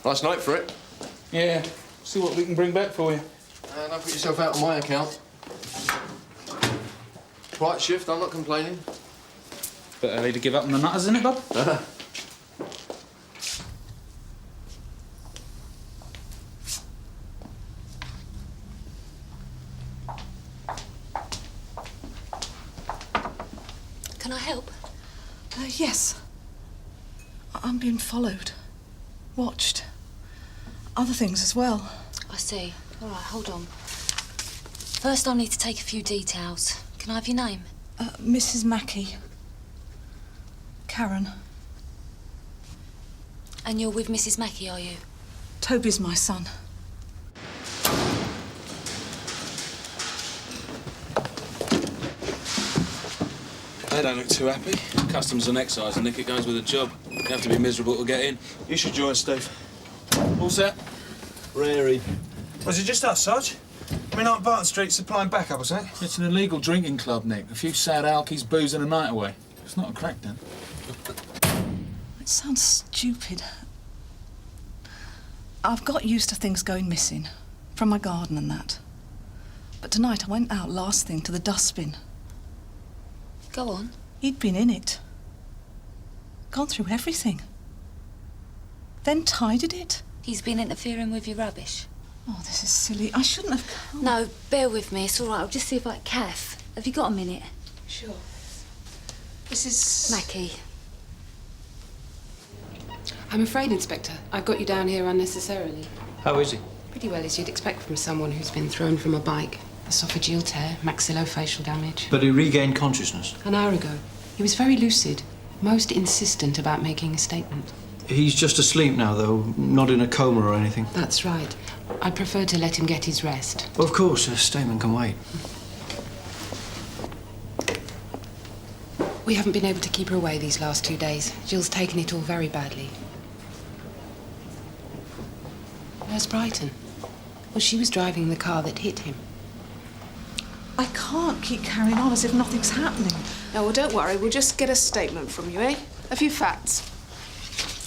Nice night for it. Yeah. See what we can bring back for you. And I'll put yourself out on my account. Quiet shift, I'm not complaining. Bit early to give up on the nutters, isn't it, Bob? Can I help? Yes. I'm being followed. Watched. Other things as well. I see. All right, hold on. First, I'll need to take a few details. Can I have your name? Mrs. Mackey. Karen. And you're with Mrs. Mackey, are you? Toby's my son. They don't look too happy. Customs and excise, and Nick, it goes with the job. You have to be miserable to get in. You should join, Steve. All set? Rarey. Was it just us, Sarge? I mean, aren't Barton Street supplying backup or something? It's an illegal drinking club, Nick. A few sad alkies boozing a night away. It's not a crack den. It sounds stupid. I've got used to things going missing. From my garden and that. But tonight I went out last thing to the dustbin. Go on. He'd been in it. Gone through everything. Then tidied it. He's been interfering with your rubbish. Oh, this is silly. I shouldn't have come. No, bear with me. It's all right. I'll just see if I... Kath, have you got a minute? Sure. Mrs. Mackey. I'm afraid, Inspector, I've got you down here unnecessarily. How is he? Pretty well as you'd expect from someone who's been thrown from a bike. Esophageal tear, maxillofacial damage. But he regained consciousness. An hour ago. He was very lucid, most insistent about making a statement. He's just asleep now, though, not in a coma or anything. That's right. I'd prefer to let him get his rest. Well, of course, a statement can wait. We haven't been able to keep her away these last 2 days. Jill's taken it all very badly. Where's Brighton? Well, she was driving the car that hit him. I can't keep carrying on as if nothing's happening. No, well, don't worry. We'll just get a statement from you, eh? A few facts.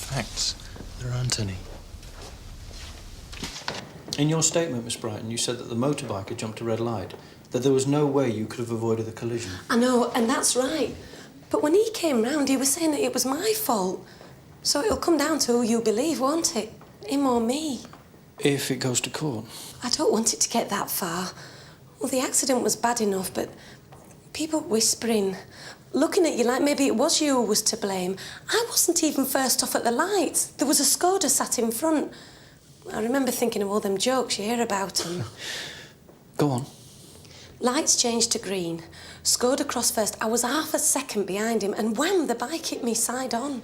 Facts? There aren't any. In your statement, Miss Brighton, you said that the motorbike had jumped a red light, that there was no way you could have avoided the collision. I know, and that's right. But when he came round, he was saying that it was my fault. So it'll come down to who you believe, won't it? Him or me. If it goes to court. I don't want it to get that far. Well, the accident was bad enough, but people whispering, looking at you like maybe it was you who was to blame. I wasn't even first off at the lights. There was a Skoda sat in front. I remember thinking of all them jokes you hear about him. Go on. Lights changed to green. Skoda crossed first. I was half a second behind him, and wham, the bike hit me side on.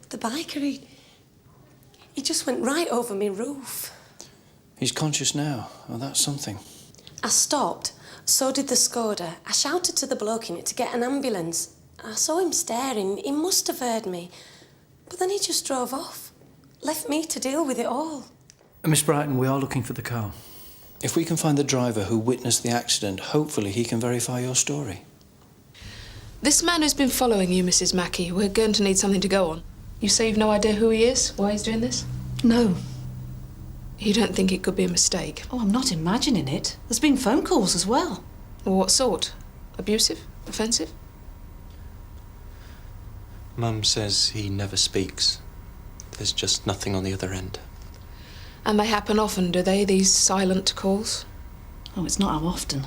The biker, he just went right over my roof. He's conscious now. Oh, that's something. I stopped. So did the Skoda. I shouted to the bloke in it to get an ambulance. I saw him staring. He must have heard me. But then he just drove off. Left me to deal with it all. Miss Brighton, we are looking for the car. If we can find the driver who witnessed the accident, hopefully he can verify your story. This man who's been following you, Mrs. Mackey, we're going to need something to go on. You say you've no idea who he is, why he's doing this? No. You don't think it could be a mistake? Oh, I'm not imagining it. There's been phone calls as well. What sort? Abusive? Offensive? Mum says he never speaks. There's just nothing on the other end. And they happen often, do they, these silent calls? Oh, it's not how often.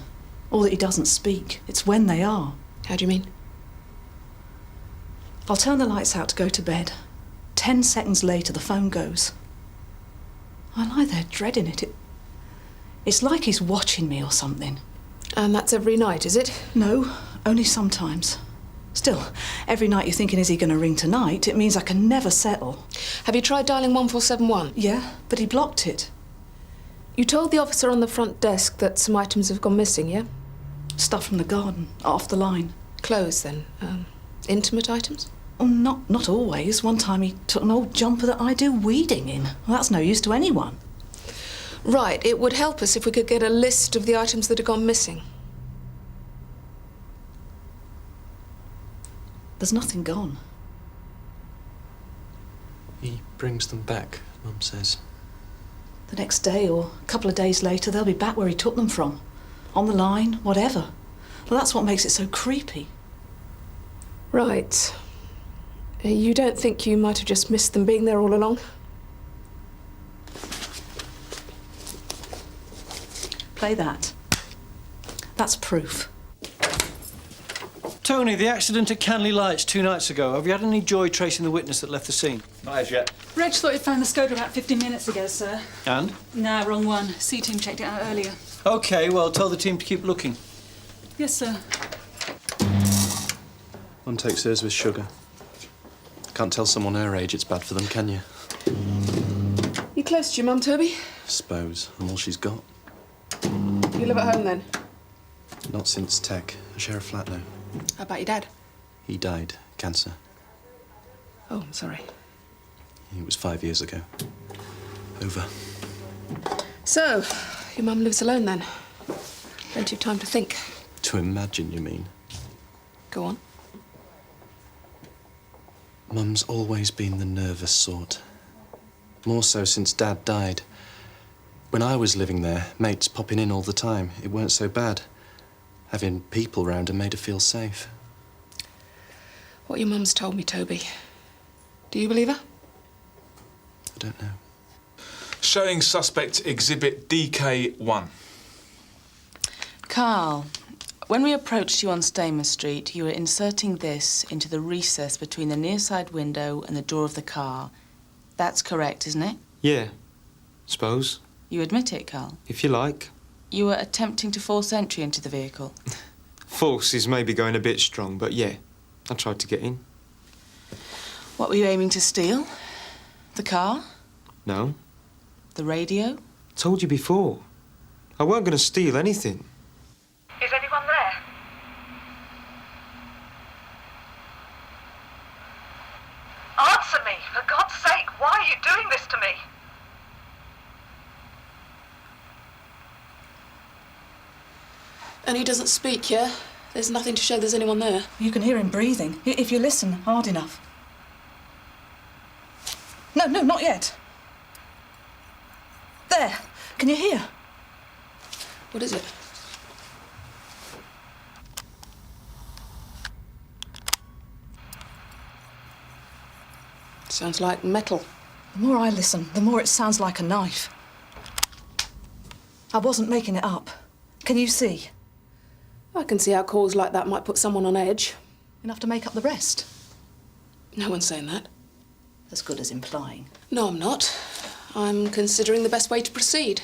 Or that he doesn't speak. It's when they are. How do you mean? I'll turn the lights out to go to bed. 10 seconds later, the phone goes. I lie there dreading it. It's like he's watching me or something. And that's every night, is it? No, only sometimes. Still, every night you're thinking, is he going to ring tonight? It means I can never settle. Have you tried dialing 1471? Yeah, but he blocked it. You told the officer on the front desk that some items have gone missing, yeah? Stuff from the garden, off the line. Clothes, then? Intimate items? Oh, not always. One time he took an old jumper that I do weeding in. Well, that's no use to anyone. Right, it would help us if we could get a list of the items that have gone missing. There's nothing gone. He brings them back, Mum says. The next day or a couple of days later, they'll be back where he took them from. On the line, whatever. Well, that's what makes it so creepy. Right. You don't think you might have just missed them being there all along? Play that. That's proof. Tony, the accident at Canley Lights 2 nights ago. Have you had any joy tracing the witness that left the scene? Not as yet. Reg thought he'd found the Skoda about 15 minutes ago, sir. And? Nah, wrong one. C-team checked it out earlier. OK, well, tell the team to keep looking. Yes, sir. Mum takes hers with sugar. Can't tell someone her age it's bad for them, can you? You close to your mum, Toby? Suppose. I'm all she's got. You live at home, then? Not since Tech. I share a flat now. How about your dad? He died. Cancer. Oh, I'm sorry. It was 5 years ago. Over. So, your mum lives alone, then? Plenty of time to think. To imagine, you mean? Go on. Mum's always been the nervous sort. More so since Dad died. When I was living there, mates popping in all the time. It weren't so bad. Having people round her made her feel safe. What your mum's told me, Toby. Do you believe her? I don't know. Showing suspect exhibit DK1. Carl, when we approached you on Stamer Street, you were inserting this into the recess between the near side window and the door of the car. That's correct, isn't it? Yeah, suppose. You admit it, Carl? If you like. You were attempting to force entry into the vehicle. Force is maybe going a bit strong, but yeah, I tried to get in. What were you aiming to steal? The car? No. The radio? Told you before. I weren't going to steal anything. Is anyone there? Answer me, for God's sake, why are you doing this to me? And he doesn't speak, yeah? There's nothing to show there's anyone there. You can hear him breathing, if you listen hard enough. No, not yet. There. Can you hear? What is it? Sounds like metal. The more I listen, the more it sounds like a knife. I wasn't making it up. Can you see? I can see how calls like that might put someone on edge. Enough to make up the rest? No one's saying that. As good as implying. No, I'm not. I'm considering the best way to proceed.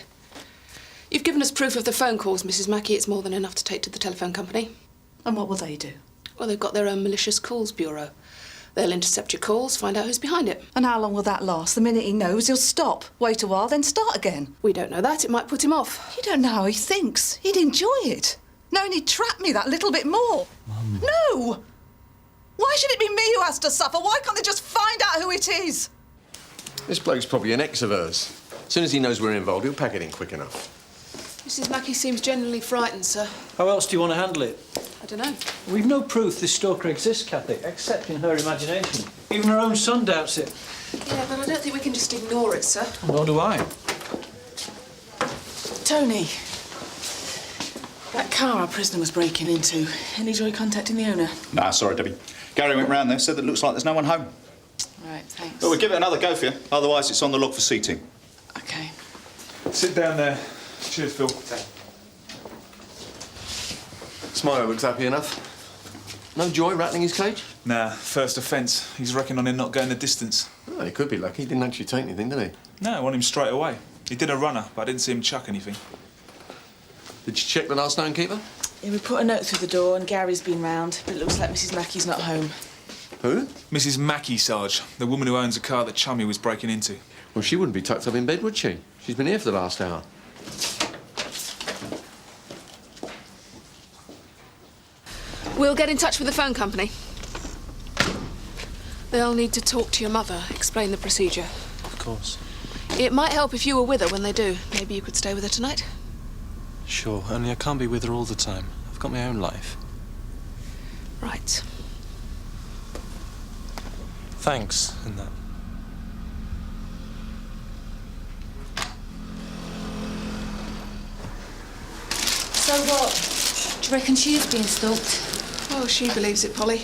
You've given us proof of the phone calls, Mrs. Mackie. It's more than enough to take to the telephone company. And what will they do? Well, they've got their own malicious calls bureau. They'll intercept your calls, find out who's behind it. And how long will that last? The minute he knows, he'll stop, wait a while, then start again. We don't know that. It might put him off. You don't know how he thinks. He'd enjoy it. Knowing he'd trap me that little bit more. Mum. No! Why should it be me who has to suffer? Why can't they just find out who it is? This bloke's probably an ex of hers. As soon as he knows we're involved, he'll pack it in quick enough. Mrs. Mackie seems genuinely frightened, sir. How else do you want to handle it? I don't know. We've no proof this stalker exists, Cathy, except in her imagination. Even her own son doubts it. Yeah, but I don't think we can just ignore it, sir. Nor do I. Tony. That car our prisoner was breaking into. Any joy contacting the owner? Nah, sorry, Debbie. Gary went round there, said that it looks like there's no one home. Right, thanks. But we'll give it another go for you. Otherwise, it's on the log for seating. OK. Sit down there. Cheers, Phil. Smile looks happy enough. No joy rattling his cage? Nah, first offence. He's reckoning on him not going the distance. Oh, he could be lucky. He didn't actually take anything, did he? No, I want him straight away. He did a runner, but I didn't see him chuck anything. Did you check the last known keeper? Yeah, we put a note through the door and Gary's been round, but it looks like Mrs. Mackie's not home. Who? Mrs. Mackie, Sarge. The woman who owns a car that Chummy was breaking into. Well, she wouldn't be tucked up in bed, would she? She's been here for the last hour. We'll get in touch with the phone company. They'll need to talk to your mother, explain the procedure. Of course. It might help if you were with her when they do. Maybe you could stay with her tonight? Sure, only I can't be with her all the time. I've got my own life. Right. Thanks, and that. So what? Do you reckon she is being stalked? Oh, she believes it, Polly.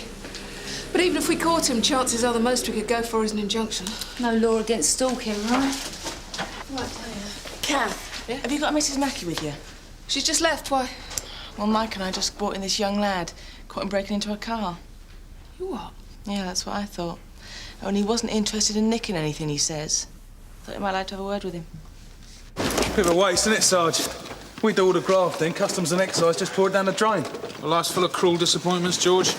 But even if we caught him, chances are the most we could go for is an injunction. No law against stalking, right? Kath, have you got Mrs. Mackey with you? She's just left. Why? Well, Mike and I just brought in this young lad, caught him breaking into a car. You what? Yeah, that's what I thought. Only he wasn't interested in nicking anything, he says. Thought you might like to have a word with him. Bit of a waste, isn't it, Sarge? We do all the grafting, customs and excise just pour it down the drain. Well, life's full of cruel disappointments, George.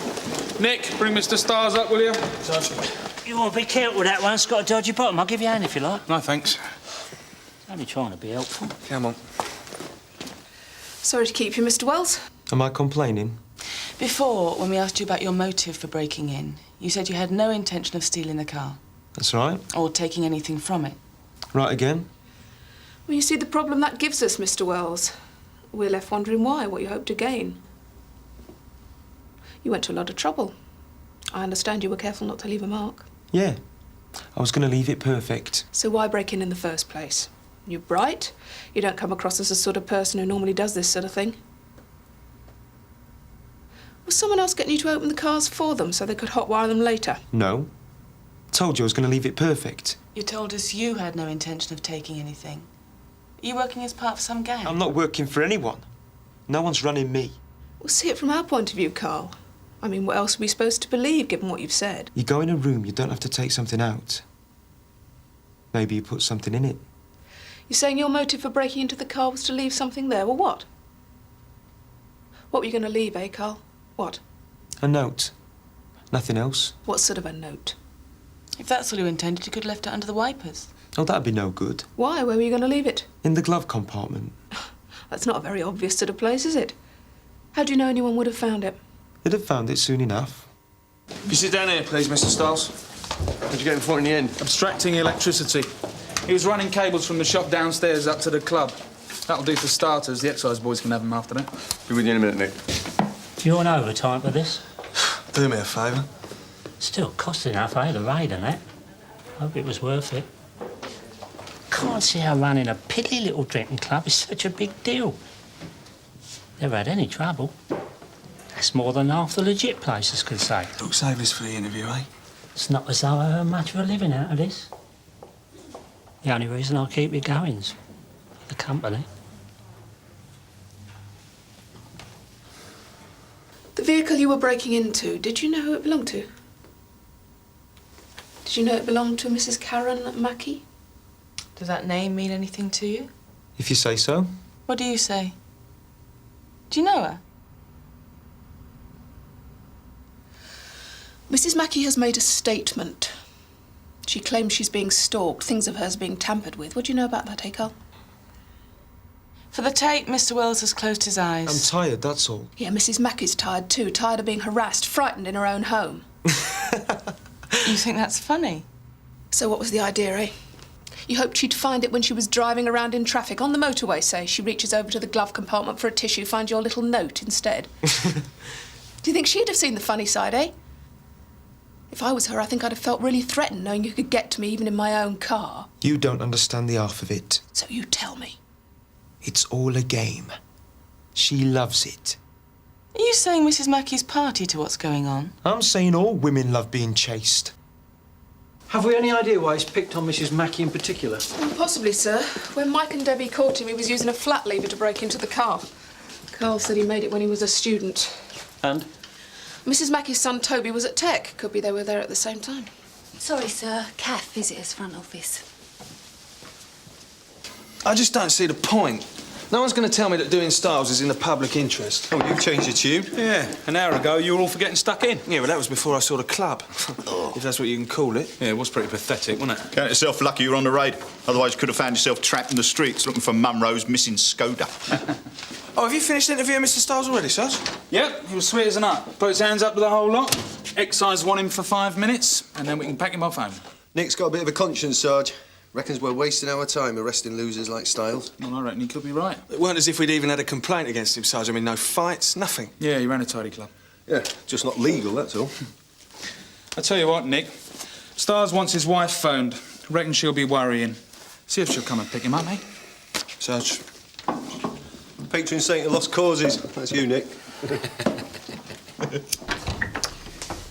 Nick, bring Mr. Stars up, will you? Sarge. You want to be careful with that one. It's got a dodgy bottom. I'll give you a hand if you like. No, thanks. Only trying to be helpful. Come on. Sorry to keep you, Mr. Wells. Am I complaining? Before, when we asked you about your motive for breaking in, you said you had no intention of stealing the car. That's right. Or taking anything from it. Right again. Well, you see the problem that gives us, Mr. Wells. We're left wondering why, what you hope to gain. You went to a lot of trouble. I understand you were careful not to leave a mark. Yeah. I was going to leave it perfect. So why break in the first place? You're bright. You don't come across as the sort of person who normally does this sort of thing. Was someone else getting you to open the cars for them so they could hotwire them later? No. Told you I was going to leave it perfect. You told us you had no intention of taking anything. Are you working as part of some gang? I'm not working for anyone. No one's running me. Well, see it from our point of view, Carl. I mean, what else are we supposed to believe, given what you've said? You go in a room, you don't have to take something out. Maybe you put something in it. You're saying your motive for breaking into the car was to leave something there? Well, what? What were you going to leave, eh, Carl? What? A note. Nothing else. What sort of a note? If that's all you intended, you could have left it under the wipers. Oh, that'd be no good. Why? Where were you going to leave it? In the glove compartment. That's not a very obvious sort of place, is it? How do you know anyone would have found it? They'd have found it soon enough. If you sit down here, please, Mr. Stiles. What'd you get him for in the end? Abstracting electricity. He was running cables from the shop downstairs up to the club. That'll do for starters. The excise boys can have them after that. Be with you in a minute, Nick. You want overtime for this? Do me a favour. Still costing enough, eh, the raid and that. Hope it was worth it. Can't see how running a piddly little drinking club is such a big deal. Never had any trouble. That's more than half the legit places could say. Look, save this for the interview, eh? It's not as though I earn much of a living out of this. The only reason I keep it going's the company. The vehicle you were breaking into, did you know who it belonged to? Did you know it belonged to Mrs. Karen Mackey? Does that name mean anything to you? If you say so. What do you say? Do you know her? Mrs. Mackey has made a statement. She claims she's being stalked, things of hers being tampered with. What do you know about that, eh, Carl? For the tape, Mr. Wells has closed his eyes. I'm tired, that's all. Yeah, Mrs. Mackey's tired too, tired of being harassed, frightened in her own home. You think that's funny? So what was the idea, eh? You hoped she'd find it when she was driving around in traffic, on the motorway, say. She reaches over to the glove compartment for a tissue, finds your little note instead. Do you think she'd have seen the funny side, eh? If I was her, I think I'd have felt really threatened knowing you could get to me even in my own car. You don't understand the half of it. So you tell me. It's all a game. She loves it. Are you saying Mrs. Mackey's party to what's going on? I'm saying all women love being chased. Have we any idea why he's picked on Mrs. Mackey in particular? Well, possibly, sir. When Mike and Debbie caught him, he was using a flat lever to break into the car. Carl said he made it when he was a student. And? Mrs. Mackey's son, Toby, was at Tech. Could be they were there at the same time. Sorry, sir. Kath, visitors, front office. I just don't see the point. No one's going to tell me that doing Styles is in the public interest. Oh, you've changed your tune? Yeah, an hour ago you were all for getting stuck in. Yeah, well, that was before I saw the club. If that's what you can call it. Yeah, it was pretty pathetic, wasn't it? Count yourself lucky you were on the raid. Otherwise, you could have found yourself trapped in the streets looking for Monroe's missing Skoda. Oh, have you finished interviewing Mr. Styles already, Sarge? Yep, he was sweet as a nut. Put his hands up to the whole lot. Excise want him for 5 minutes, and then we can pack him off home. Nick's got a bit of a conscience, Sarge. Reckons we're wasting our time arresting losers like Styles. Well, I reckon he could be right. It weren't as if we'd even had a complaint against him, Sarge. I mean, no fights, nothing. Yeah, he ran a tidy club. Yeah, just not legal, that's all. I tell you what, Nick. Stars wants his wife phoned. Reckon she'll be worrying. See if she'll come and pick him up, eh? Sarge, patron saint of lost causes. That's you, Nick.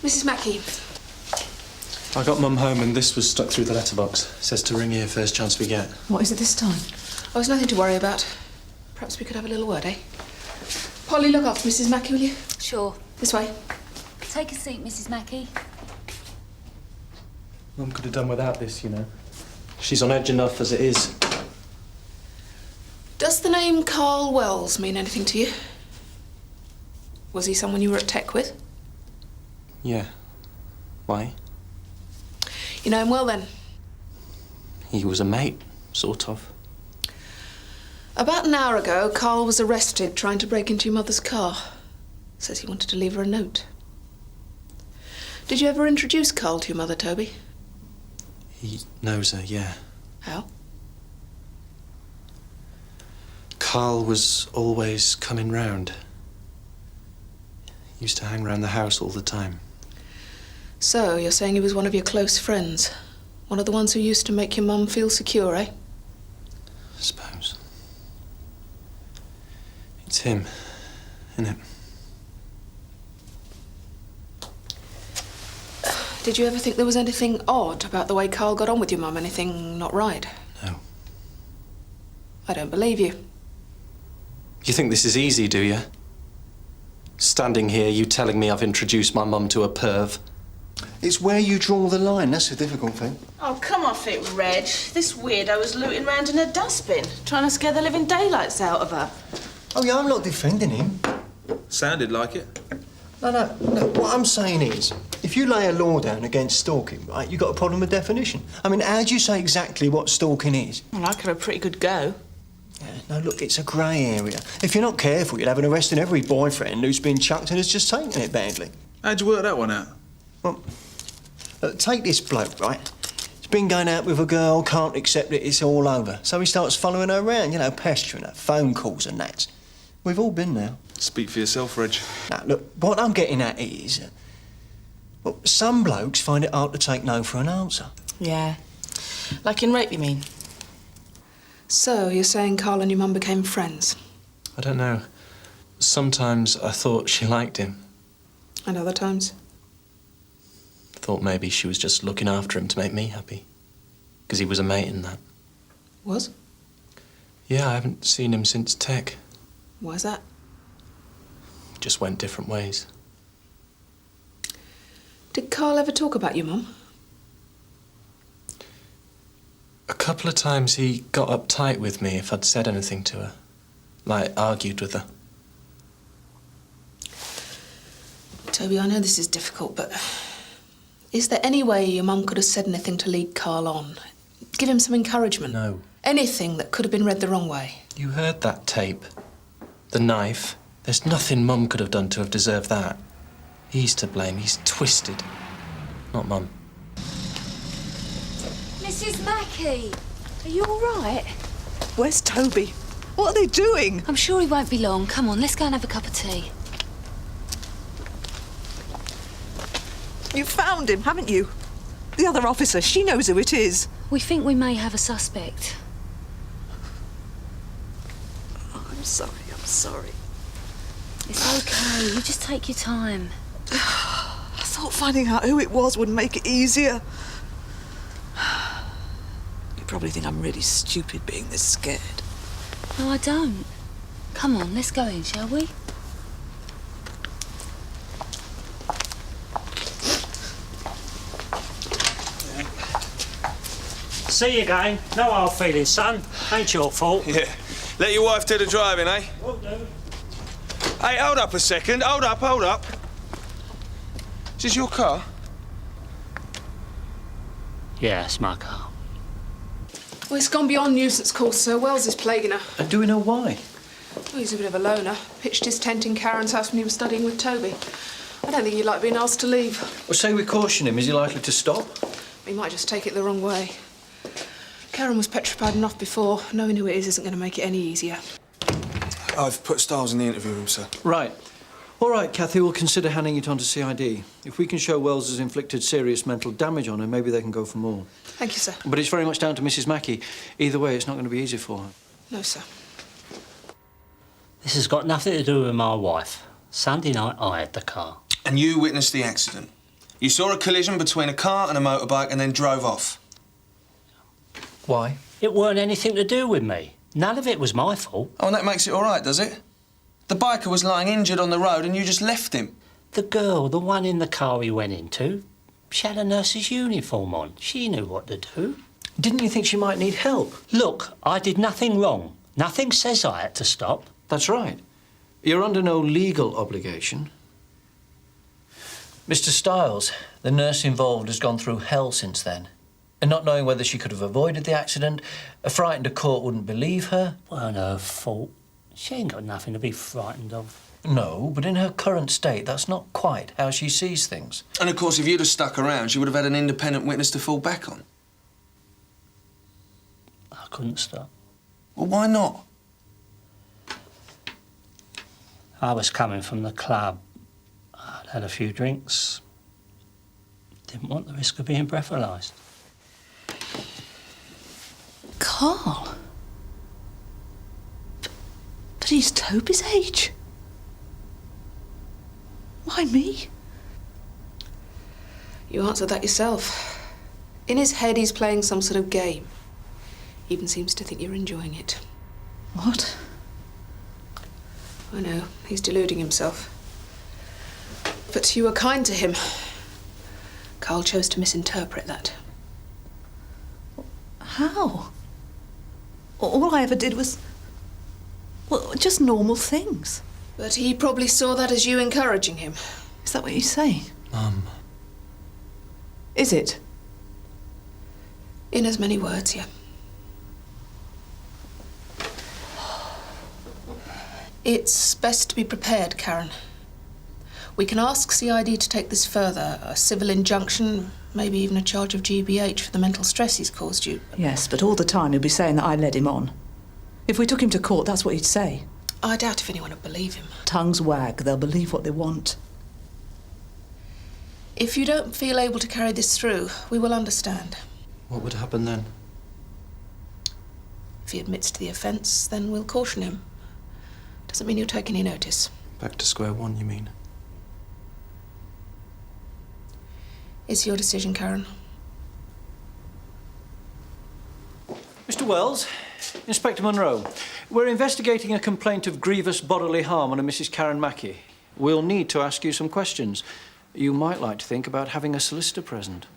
Mrs. Mackey. I got Mum home and this was stuck through the letterbox. It says to ring here first chance we get. What is it this time? Oh, it's nothing to worry about. Perhaps we could have a little word, eh? Polly, look after Mrs. Mackey, will you? Sure. This way. Take a seat, Mrs. Mackey. Mum could have done without this, you know. She's on edge enough as it is. Does the name Carl Wells mean anything to you? Was he someone you were at Tech with? Yeah. Why? You know him well, then? He was a mate, sort of. About an hour ago, Carl was arrested trying to break into your mother's car. Says he wanted to leave her a note. Did you ever introduce Carl to your mother, Toby? He knows her, yeah. How? Carl was always coming round. He used to hang round the house all the time. So, you're saying he was one of your close friends? One of the ones who used to make your mum feel secure, eh? I suppose. It's him, isn't it? Did you ever think there was anything odd about the way Carl got on with your mum? Anything not right? No. I don't believe you. You think this is easy, do you? Standing here, you telling me I've introduced my mum to a perv. It's where you draw the line, that's the difficult thing. Oh, come off it, Reg. This weirdo was looting round in a dustbin, trying to scare the living daylights out of her. Oh, yeah, I'm not defending him. Sounded like it. No, what I'm saying is, if you lay a law down against stalking, right, you've got a problem with definition. I mean, how do you say exactly what stalking is? Well, I could have a pretty good go. Yeah, no, look, it's a grey area. If you're not careful, you'll have an arrest in every boyfriend who's been chucked and has just taken it badly. How'd you work that one out? Well, look, take this bloke, right? He's been going out with a girl, can't accept it, it's all over. So he starts following her around, you know, pestering her, phone calls and that. We've all been there. Speak for yourself, Reg. Now, look, what I'm getting at is... well, some blokes find it hard to take no for an answer. Yeah. Like in rape, you mean? So, you're saying Carl and your mum became friends? I don't know. Sometimes I thought she liked him. And other times? Thought maybe she was just looking after him to make me happy. Because he was a mate in that. Was? Yeah, I haven't seen him since Tech. Why's that? Just went different ways. Did Carl ever talk about your mum? A couple of times he got uptight with me if I'd said anything to her. Like, argued with her. Toby, I know this is difficult, but... is there any way your mum could have said anything to lead Carl on? Give him some encouragement? No. Anything that could have been read the wrong way? You heard that tape. The knife. There's nothing Mum could have done to have deserved that. He's to blame. He's twisted. Not Mum. Mrs. Mackey, are you all right? Where's Toby? What are they doing? I'm sure he won't be long. Come on, let's go and have a cup of tea. You found him, haven't you? The other officer, she knows who it is. We think we may have a suspect. Oh, I'm sorry, I'm sorry. It's okay, you just take your time. I thought finding out who it was would make it easier. You probably think I'm really stupid being this scared. No, I don't. Come on, let's go in, shall we? See you again. No hard feelings, son. Ain't your fault. Yeah. Let your wife do the driving, eh? Will do. Hey, hold up a second. Hold up. Is this your car? Yeah, it's my car. Well, it's gone beyond nuisance calls, sir. Wells is plaguing her. And do we know why? Well, he's a bit of a loner. Pitched his tent in Karen's house when he was studying with Toby. I don't think he'd like being asked to leave. Well, say we caution him. Is he likely to stop? He might just take it the wrong way. Karen was petrified enough before. Knowing who it is isn't going to make it any easier. I've put Stiles in the interview room, sir. Right. All right, Cathy, we'll consider handing it on to CID. If we can show Wells has inflicted serious mental damage on her, maybe they can go for more. Thank you, sir. But it's very much down to Mrs. Mackey. Either way, it's not going to be easy for her. No, sir. This has got nothing to do with my wife. Sunday night, I had the car. And you witnessed the accident. You saw a collision between a car and a motorbike and then drove off. Why? It weren't anything to do with me. None of it was my fault. Oh, and that makes it all right, does it? The biker was lying injured on the road and you just left him. The girl, the one in the car he went into, she had a nurse's uniform on. She knew what to do. Didn't you think she might need help? Look, I did nothing wrong. Nothing says I had to stop. That's right. You're under no legal obligation. Mr. Stiles, the nurse involved, has gone through hell since then. And not knowing whether she could have avoided the accident, frightened a court wouldn't believe her. Weren't her fault. She ain't got nothing to be frightened of. No, but in her current state, that's not quite how she sees things. And of course, if you'd have stuck around, she would have had an independent witness to fall back on. I couldn't stop. Well, why not? I was coming from the club. I'd had a few drinks. Didn't want the risk of being breathalyzed. Carl? But he's Toby's age. Why me? You answered that yourself. In his head, he's playing some sort of game. He even seems to think you're enjoying it. What? I know, he's deluding himself. But you were kind to him. Carl chose to misinterpret that. How? All I ever did was... well, just normal things. But he probably saw that as you encouraging him. Is that what you say? Mum. Is it? In as many words, yeah. It's best to be prepared, Karen. We can ask CID to take this further. A civil injunction, maybe even a charge of GBH for the mental stress he's caused you. Yes, but all the time he'll be saying that I led him on. If we took him to court, that's what he'd say. I doubt if anyone would believe him. Tongues wag, they'll believe what they want. If you don't feel able to carry this through, we will understand. What would happen then? If he admits to the offence, then we'll caution him. Doesn't mean you'll take any notice. Back to square one, you mean? It's your decision, Karen. Mr. Wells, Inspector Monroe, we're investigating a complaint of grievous bodily harm on a Mrs. Karen Mackie. We'll need to ask you some questions. You might like to think about having a solicitor present.